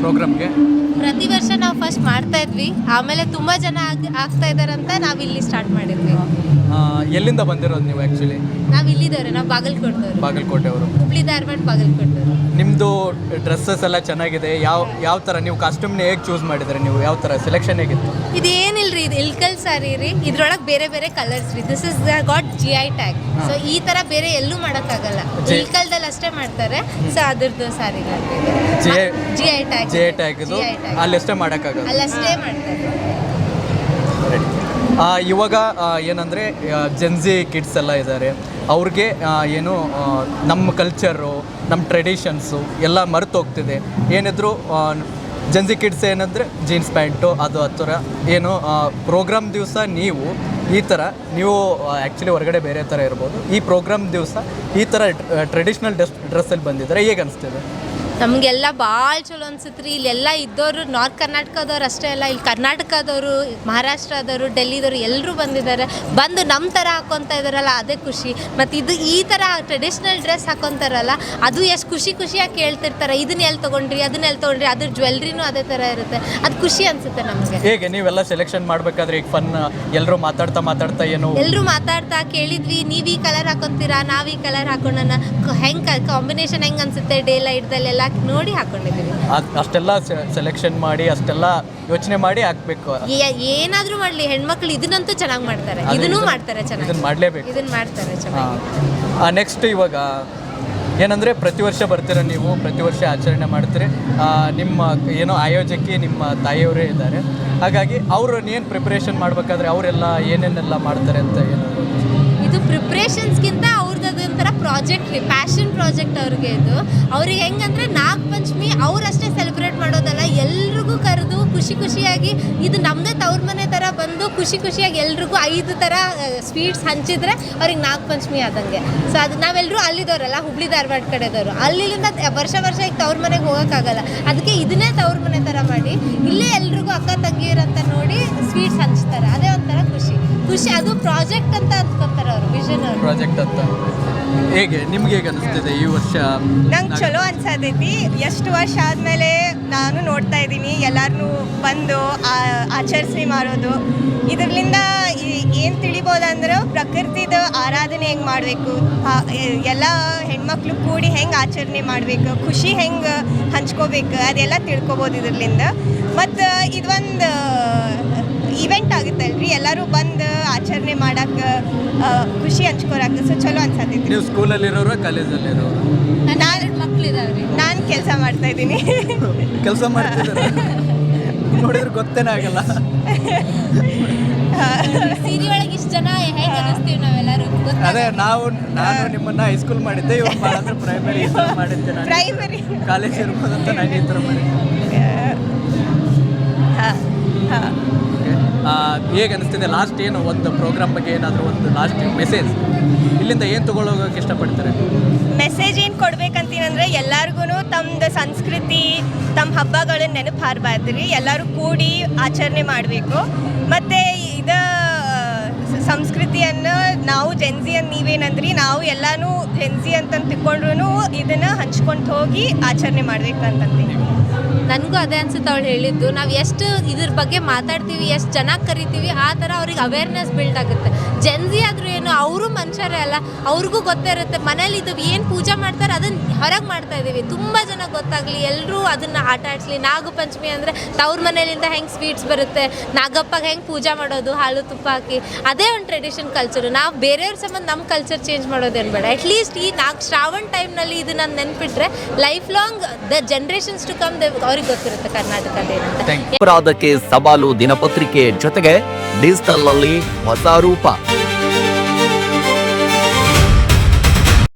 ಪ್ರೋಗ್ರಾಮ್ಗೆ? ಪ್ರತಿ ವರ್ಷ ನಾವು ಫಸ್ಟ್ ಮಾಡ್ತಾ ಇದ್ವಿ, ಆಮೇಲೆ ತುಂಬ ಜನ ಆಗ್ತಾ ಇದ್ದಾರಂತ ನಾವು ಇಲ್ಲಿ ಸ್ಟಾರ್ಟ್ ಮಾಡಿದ್ವಿ. ಎಲ್ಲಿಂದ ಬಂದಿರೋದು ನೀವು ಆ್ಯಕ್ಚುಲಿ? ನಾವು ಇಲ್ಲಿದ್ದವ್ರೆ, ನಾವು ಬಾಗಲಕೋಟೆ ಅವರು. ಹುಬ್ಳಿ ಧಾರವಾಡ ಬಾಗಲಕೋಟೆ. ನಿಮ್ಮದು ಡ್ರೆಸ್ಸಸ್ ಎಲ್ಲ ಚೆನ್ನಾಗಿದೆ. ಯಾವ ಥರ ನೀವು ಕಾಸ್ಟ್ಯೂಮ್ನ ಹೇಗೆ ಚೂಸ್ ಮಾಡಿದರೆ? ನೀವು ಯಾವ ಥರ ಸೆಲೆಕ್ಷನ್ ಹೇಗಿತ್ತು? ಇದೇನಿಲ್ರಿ, ಇದು ಇಲ್ಕಲ್ ಸಾರಿ ರೀ, ಇದ್ರೊಳಗೆ ಬೇರೆ ಬೇರೆ ಕಲರ್ಸ್ ರೀ. This is got GI tag. So ಈ ಥರ ಬೇರೆ ಎಲ್ಲೂ ಮಾಡೋಕ್ಕಾಗಲ್ಲ, ಇಲ್ಕಲ್ದಲ್ಲಿ ಅಷ್ಟೇ ಮಾಡ್ತಾರೆ. ಸೊ ಅದ್ರದ್ದು ಸಾರಿಗಳು GI ಟ್ಯಾಗ್ ಇದು ಅಲ್ಲಷ್ಟೇ ಮಾಡೋಕ್ಕಾಗಲ್ಲ, ಅಲ್ಲಷ್ಟೇ ಮಾಡ್ತಾರೆ. ಇವಾಗ ಏನಂದರೆ ಜೆನ್ಜಿ ಕಿಡ್ಸ್ ಎಲ್ಲ ಇದ್ದಾರೆ, ಅವ್ರಿಗೆ ಏನು ನಮ್ಮ ಕಲ್ಚರು, ನಮ್ಮ ಟ್ರೆಡಿಷನ್ಸು ಎಲ್ಲ ಮರೆತು ಹೋಗ್ತಿದೆ. ಏನಿದ್ರು ಜೆನ್ಜಿ ಕಿಡ್ಸ್ ಏನಂದರೆ ಜೀನ್ಸ್ ಪ್ಯಾಂಟು ಅದು ಆ ಥರ ಏನು ಪ್ರೋಗ್ರಾಮ್ ದಿವಸ ನೀವು ಈ ಥರ ನೀವು ಆ್ಯಕ್ಚುಲಿ ಹೊರಗಡೆ ಬೇರೆ ಥರ ಇರ್ಬೋದು, ಈ ಪ್ರೋಗ್ರಾಮ್ ದಿವಸ ಈ ಥರ ಟ್ರೆಡಿಷ್ನಲ್ ಡ್ರೆಸ್ಸಲ್ಲಿ ಬಂದಿದ್ದಾರೆ, ಹೇಗೆ ಅನಿಸ್ತಿದೆ? ನಮಗೆಲ್ಲ ಭಾಳ ಚಲೋ ಅನ್ಸುತ್ತೆ ರೀ. ಇಲ್ಲೆಲ್ಲ ಇದ್ದವರು ನಾರ್ತ್ ಕರ್ನಾಟಕದವ್ರು ಅಷ್ಟೇ ಅಲ್ಲ, ಇಲ್ಲಿ ಕರ್ನಾಟಕದವರು, ಮಹಾರಾಷ್ಟ್ರದವರು, ಡೆಲ್ಲಿದವರು ಎಲ್ಲರೂ ಬಂದಿದ್ದಾರೆ. ಬಂದು ನಮ್ಮ ಥರ ಹಾಕ್ಕೊತಾ ಇದ್ದಾರಲ್ಲ, ಅದೇ ಖುಷಿ. ಮತ್ತು ಈ ಥರ ಟ್ರೆಡಿಷ್ನಲ್ ಡ್ರೆಸ್ ಹಾಕ್ಕೊತಾರಲ್ಲ, ಅದು ಎಷ್ಟು ಖುಷಿಯಾಗಿ ಕೇಳ್ತಿರ್ತಾರೆ, ಇದನ್ನ ಎಲ್ಲಿ ತೊಗೊಂಡ್ರಿ, ಅದ್ರ ಜ್ಯುವೆಲ್ರಿನೂ ಅದೇ ಥರ ಇರುತ್ತೆ. ಅದು ಖುಷಿ ಅನಿಸುತ್ತೆ ನಮಗೆ. ಹೇಗೆ ನೀವೆಲ್ಲ ಸೆಲೆಕ್ಷನ್ ಮಾಡಬೇಕಾದ್ರೆ ಈಗ ಫನ್ ಎಲ್ಲರೂ ಮಾತಾಡ್ತಾ ಏನು ಎಲ್ಲರೂ ಮಾತಾಡ್ತಾ ಕೇಳಿದ್ವಿ, ನೀವು ಈ ಕಲರ್ ಹಾಕೊತೀರಾ, ನಾವು ಈ ಕಲರ್ ಹಾಕೊಳ್ಳೋಣ, ಹೆಂಗೆ ಕಾಂಬಿನೇಷನ್ ಹೆಂಗೆ ಅನಿಸುತ್ತೆ ಡೇ ಲೈಟ್ದಲ್ಲೆಲ್ಲ ನೋಡಿ ಹಾಕೊಂಡಿದ್ದೀವಿ. ಅಷ್ಟೆಲ್ಲ ಸೆಲೆಕ್ಷನ್ ಮಾಡಿ ಅಷ್ಟೆಲ್ಲ ಯೋಚನೆ ಮಾಡಿ ಹಾಕ್ಬೇಕು. ಏನಾದರೂ ಮಾಡಲಿ, ಹೆಣ್ಮಕ್ಳು ಇದನ್ನಂತೂ ಚೆನ್ನಾಗಿ ಮಾಡ್ತಾರೆ, ಇದನ್ನೂ ಮಾಡ್ತಾರೆ ಚೆನ್ನಾಗಿ, ಇದನ್ನ ಮಾಡಲೇಬೇಕು, ಇದನ್ನ ಮಾಡ್ತಾರೆ ಚೆನ್ನಾಗಿ. ನೆಕ್ಸ್ಟ್ ಇವಾಗ ಏನಂದರೆ ಪ್ರತಿ ವರ್ಷ ಬರ್ತೀರ ನೀವು, ಪ್ರತಿ ವರ್ಷ ಆಚರಣೆ ಮಾಡ್ತೀರಿ. ನಿಮ್ಮ ಏನೋ ಆಯೋಜಕಿ ನಿಮ್ಮ ತಾಯಿಯವರೇ ಇದ್ದಾರೆ, ಹಾಗಾಗಿ ಅವರು ಏನು ಪ್ರಿಪ್ರೇಷನ್ ಮಾಡಬೇಕಾದ್ರೆ ಅವರೆಲ್ಲ ಏನೇನೆಲ್ಲ ಮಾಡ್ತಾರೆ ಅಂತ ಏನಾದರೂ? ಇದು ಪ್ರಿಪ್ರೇಷನ್ಸ್ಗಿಂತ ಅವ್ರದ್ದು ಅದೊಂಥರ ಪ್ರಾಜೆಕ್ಟ್ ರೀ, ಪ್ಯಾಷನ್ ಪ್ರಾಜೆಕ್ಟ್ ಅವ್ರಿಗೆ. ಇದು ಅವ್ರಿಗೆ ಹೆಂಗಂದ್ರೆ ನಾಗ ಪಂಚಮಿ ಅವರಷ್ಟೇ ಸೆಲೆಬ್ರೇಟ್ ಮಾಡೋದಲ್ಲ, ಎಲ್ರಿಗೂ ಕರೆದು ಖುಷಿಯಾಗಿ ಇದು ನಮ್ಮದೇ ತವ್ರ ಮನೆ ಥರ ಬಂದು ಖುಷಿಯಾಗಿ ಎಲ್ರಿಗೂ 5 ಥರ ಸ್ವೀಟ್ಸ್ ಹಂಚಿದ್ರೆ ಅವ್ರಿಗೆ ನಾಗ ಪಂಚಮಿ ಆದಂಗೆ. ಸೊ ಅದು ನಾವೆಲ್ಲರೂ ಅಲ್ಲಿದ್ದವರಲ್ಲ, ಹುಬ್ಳಿ ಧಾರವಾಡ ಕಡೆದವರು, ಅಲ್ಲಿಂದ ವರ್ಷ ಈಗ ತವ್ರ ಮನೆಗೆ ಹೋಗೋಕ್ಕಾಗಲ್ಲ, ಅದಕ್ಕೆ ಇದನ್ನೇ ತವ್ರ ಮನೆ ಥರ ಮಾಡಿ ಇಲ್ಲೇ ಎಲ್ರಿಗೂ ಅಕ್ಕ ತಂಗಿಯರಂತ ನೋಡಿ ಸ್ವೀಟ್ಸ್ ಹಂಚ್ತಾರೆ. ಅದೇ ಒಂಥರ ಖುಷಿ. ಅದು ಪ್ರಾಜೆಕ್ಟ್ ಅಂತ ಅಂದ್ಕೊತಾರೆ ಅವರು, ವಿಷನ್ ಅವರು ಪ್ರಾಜೆಕ್ಟ್ ಅಂತ. ಹೇಗೆ ನಿಮ್ಗೆ ಹೇಗೆ ಅನಿಸ್ತಿದೆ ಈ ವರ್ಷ? ನಂಗೆ ಚಲೋ ಅನ್ಸತೈತಿ. ಎಷ್ಟು ವರ್ಷ ಆದಮೇಲೆ ನಾನು ನೋಡ್ತಾ ಇದ್ದೀನಿ ಎಲ್ಲರೂ ಬಂದು ಆಚರಿಸಿ ಮಾಡೋದು. ಇದರಿಂದ ಏನು ತಿಳಿಬೋದಂದ್ರೆ ಪ್ರಕೃತಿದ ಆರಾಧನೆ ಹೆಂಗೆ ಮಾಡಬೇಕು, ಎಲ್ಲ ಹೆಣ್ಮಕ್ಳು ಕೂಡಿ ಹೆಂಗೆ ಆಚರಣೆ ಮಾಡಬೇಕು, ಖುಷಿ ಹೆಂಗೆ ಹಂಚ್ಕೋಬೇಕು, ಅದೆಲ್ಲ ತಿಳ್ಕೊಬೋದು ಇದರಿಂದ. ಮತ್ತು ಇದೊಂದು ಇವೆಂಟ್ ಆಗುತ್ತೆ ಅಲ್ರಿ, ಎಲ್ಲರೂ ಬಂದು ಆಚರಣೆ ಮಾಡಕ್ಕೆ ಖುಷಿ ಹಂಚ್ಕೊಳಕ್ಕೆ. ಸೊ ಚಲೋ ಅನ್ಸತೈತಿ. ನೀವು ಸ್ಕೂಲಲ್ಲಿರೋರು ಕಾಲೇಜಲ್ಲಿರೋರು? ನಾನು ಕೆಲಸ ಮಾಡ್ತಾ ಇದ್ದೀನಿ. ಕೆಲಸ ಮಾಡ್ತಿದ್ದಾರೆ ನೋಡಿದ್ರೆ ಗೊತ್ತೇನೇ ಆಗಲ್ಲ. ಸೀರೆ ಒಳಗೆ ಇಷ್ಟು ಜನ ಹೇಗೆ ಅನಿಸ್ತೀವಿ ನಾವೆಲ್ಲರೂ? ಅದೇ ನಾನು ನಿಮ್ಮನ್ನ ಹೈಸ್ಕೂಲ್ ಮಾಡಿದ್ದೆ, ಇವಾಗ ಮಾಡಿದ್ರೆ ಪ್ರೈಮರಿ ಮಾಡಿದ್ದೆ. ಪ್ರೈಮರಿ ಕಾಲೇಜ್ ಇರ್ಬೋದಂತ ನಾನು ಈ ಥರ ಮಾಡಿದ್ದೆ. ಹೇಗೆ ಅನಿಸ್ತಿದೆ? ಲಾಸ್ಟ್ ಏನು ಒಂದು ಪ್ರೋಗ್ರಾಮ್ ಬಗ್ಗೆ ಏನಾದರೂ ಒಂದು ಲಾಸ್ಟ್ ಮೆಸೇಜ್ ಇಲ್ಲಿಂದ ಏನು ತೊಗೊಳೋಗೋಕೆ ಇಷ್ಟಪಡ್ತಾರೆ? ಮೆಸೇಜ್ ಏನು ಕೊಡ್ಬೇಕಂತೀನಂದ್ರೆ ಎಲ್ಲರಿಗೂ ತಮ್ಮದು ಸಂಸ್ಕೃತಿ, ತಮ್ಮ ಹಬ್ಬಗಳನ್ನ ನೆನಪು ಹಾರಬಾರ್ದು ರೀ. ಎಲ್ಲರೂ ಕೂಡಿ ಆಚರಣೆ ಮಾಡಬೇಕು. ಮತ್ತು ಸಂಸ್ಕೃತಿಯನ್ನು ನಾವು ಜೆನ್ಜಿ ಅಂತ ನೀವೇನಂದ್ರಿ, ನಾವು ಎಲ್ಲನೂ ಜೆನ್ಜಿ ಅಂತ ತಿಳ್ಕೊಂಡ್ರು ಇದನ್ನು ಹಂಚ್ಕೊಂಡು ಹೋಗಿ ಆಚರಣೆ ಮಾಡಬೇಕು ಅಂತಂತೀನಿ. ನನಗೂ ಅದೇ ಅನ್ಸುತ್ತೆ ಅವಳು ಹೇಳಿದ್ದು. ನಾವು ಎಷ್ಟು ಇದ್ರ ಬಗ್ಗೆ ಮಾತಾಡ್ತೀವಿ, ಎಷ್ಟು ಚೆನ್ನಾಗಿ ಕರಿತೀವಿ, ಆ ಥರ ಅವ್ರಿಗೆ ಅವೇರ್ನೆಸ್ ಬಿಲ್ಡ್ ಆಗುತ್ತೆ. ಜೆನ್ಜಿ ಆದರೂ ಏನು, ಅವರು ಮನುಷ್ಯರೇ ಅಲ್ಲ, ಅವ್ರಿಗೂ ಗೊತ್ತಿರುತ್ತೆ. ಮನೇಲಿ ಇದು ಏನು ಪೂಜೆ ಮಾಡ್ತಾರೆ ಅದನ್ನು ಹೊರಗೆ ಮಾಡ್ತಾ ಇದ್ದೀವಿ, ತುಂಬ ಜನ ಗೊತ್ತಾಗಲಿ, ಎಲ್ಲರೂ ಅದನ್ನು ಆಟ ಆಡಿಸ್ಲಿ. ನಾಗ ಪಂಚಮಿ ಅಂದರೆ ತವ್ರ ಮನೆಯಿಂದ ಹೆಂಗೆ ಸ್ವೀಟ್ಸ್ ಬರುತ್ತೆ, ನಾಗಪ್ಪಗೆ ಹೆಂಗೆ ಪೂಜೆ ಮಾಡೋದು ಹಾಲು ತುಪ್ಪ ಹಾಕಿ, ಅದೇ ಒಂದು ಟ್ರೆಡಿಷನ್ ಕಲ್ಚರು. ನಾವು ಬೇರೆಯವ್ರ ಸಂಬಂಧ ನಮ್ಮ ಕಲ್ಚರ್ ಚೇಂಜ್ ಮಾಡೋದೇನು ಬೇಡ. ಅಟ್ಲೀಸ್ಟ್ ಈ ಶ್ರಾವಣ ಟೈಮ್ನಲ್ಲಿ ಇದನ್ನು ನೆನ್ಪಿಟ್ರೆ life long the generations to come ಅವ್ರಿಗೆ ಗೊತ್ತಿರುತ್ತೆ ಕರ್ನಾಟಕದ. ಅಪರಾಧಕ್ಕೆ ಸವಾಲು ದಿನಪತ್ರಿಕೆ ಜೊತೆಗೆ ಡಿಜಿಟಲ್ ನಲ್ಲಿ ಹೊಸ ರೂಪ.